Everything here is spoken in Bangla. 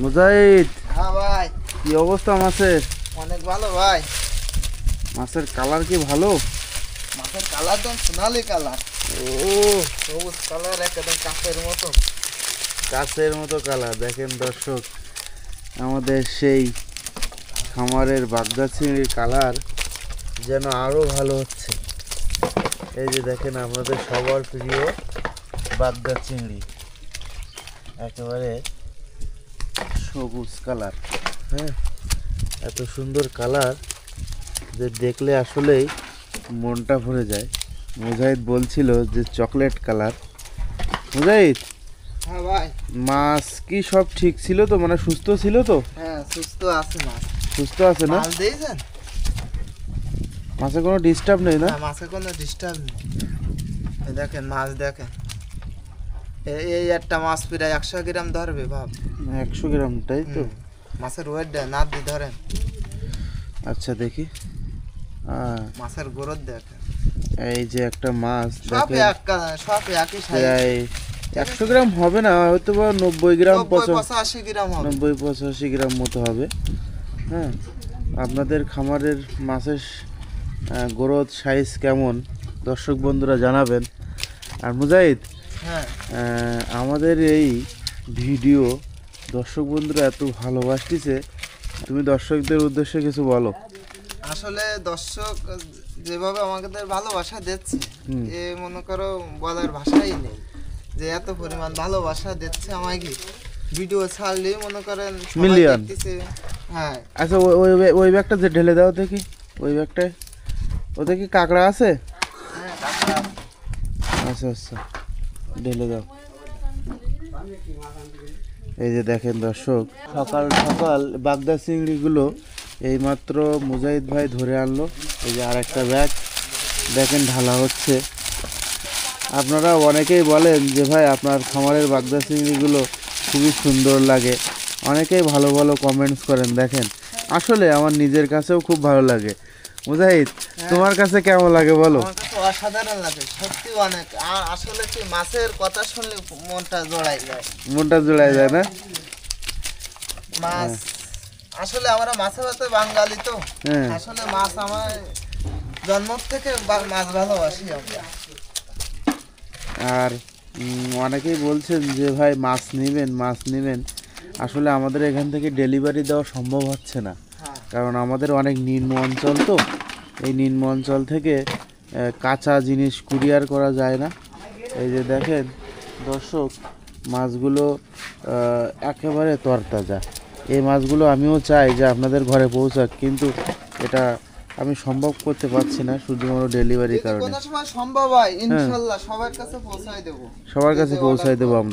মুজাহিদ, হ্যাঁ ভাই। কি অবস্থা মাছের? অনেক ভালো ভাই। মাছের কালার কি ভালো? মাছের কালার তো সোনালি কালার। ও, সবুজ কালার, একদম কাঁচের মতো। কাচের মতো কালার। দেখেন দর্শক, আমাদের সেই খামারের বাগদা চিংড়ির কালার যেন আরো ভালো হচ্ছে। এই যে দেখেন আমাদের সবার প্রিয় বাগদা চিংড়ি, একেবারে সবুজ কালার। হ্যাঁ, এত সুন্দর কালার যে দেখলে আসলেই মনটা ভরে যায়। মুজাহিদ বলছিল যে চকলেট কালার। মুজাহিদ, হ্যাঁ ভাই। মাছ কি সব ঠিক ছিল তো, মানে সুস্থ ছিল তো? হ্যাঁ, সুস্থ আছে মাছ। সুস্থ আছে না? মাছ দিয়েছেন? মাছে কোনো ডিস্টার্ব নেই না? না, মাছে কোনো ডিস্টার্ব নেই। এই দেখেন মাছ, দেখেন এই একটা মাছ প্রায় 100 গ্রাম ধরবে ভাব। 100 গ্রাম, তাই তো? মাছের ওয়েট না দিয়ে ধরেন। আচ্ছা দেখি। মাছের গ্রোথ দেখেন। এই যে একটা মাছ সব দেখেন, সব একই সাইজ। প্রায় 100 গ্রাম হবে না, হয়তো বা 90 গ্রাম, 85 গ্রাম হবে। 90-85 গ্রাম মতো হবে। হ্যাঁ, আপনাদের খামারের মাছের গ্রোথ সাইজ কেমন দর্শক বন্ধুরা জানাবেন। আর মুজাহিদ, হ্যাঁ, আমাদের এই ভিডিও দর্শক বন্ধুরা এত ভালোবাসতেছে, তুমি দর্শকদের উদ্দেশ্যে কিছু বলো। আসলে দর্শক যেভাবে আমাদের ভালোবাসা দিচ্ছে, এ মনে করো বলার ভাষাই নেই যে এত পরিমাণ ভালোবাসা দিচ্ছে আমাকে। ভিডিও ছাড়লেই মনে করেন সবাই মিলিয়ন। দেখতেছে। হ্যাঁ, আচ্ছা, ওই ব্যাগটা যে ঢেলে দাও দেখি, ওই ব্যাগটায় ওতে কি কাঁকড়া আছে? হ্যাঁ, কাকা। আচ্ছা আচ্ছা, ঢেলে দাও। এই যে দেখেন দর্শক, সকাল সকাল বাগদা চিংড়িগুলো এইমাত্র মুজাহিদ ভাই ধরে আনলো। এই যে আর একটা ব্যাগ দেখেন ঢালা হচ্ছে। আপনারা অনেকেই বলেন যে ভাই আপনার খামারের বাগদা চিংড়িগুলো খুবই সুন্দর লাগে, অনেকেই ভালো ভালো কমেন্টস করেন। দেখেন, আসলে আমার নিজের কাছেও খুব ভালো লাগে। মুজাহিদ, তোমার কাছে কেমন লাগে বলো? আমার কাছে অসাধারণ লাগে, সত্যি অনেক। আসলে কি মাছের কথা শুনলে মনটা জড়াই যায়। মনটা জোড়ায় যায় না? মাছ আসলে আমরা মাছে ভাতে বাঙালি তো। হ্যাঁ। আসলে মাছ আমার জন্ম থেকে মাছ ভালোবাসি আমরা। আর অনেকেই বলছেন যে ভাই মাছ নেবেন। আসলে আমাদের এখান থেকে ডেলিভারি দেওয়া সম্ভব হচ্ছে না, হ্যাঁ, কারণ আমাদের অনেক নিম্ন অঞ্চল তো। এই নিম্ন অঞ্চল থেকে কাঁচা জিনিস কুরিয়ার করা যায় না। এই যে দেখেন দর্শক, মাছগুলো একেবারে তরতাজা। এই মাছগুলো আমিও চাই যে আপনাদের ঘরে পৌঁছাক, কিন্তু এটা আমি সম্ভব করতে পারছি না শুধুমাত্র ডেলিভারির যদি কারণে। কোনো সময় সম্ভব হয় ইনশাআল্লাহ সবার কাছে পৌঁছায় দেব। সবার কাছে পৌঁছায় দেবো আমরা।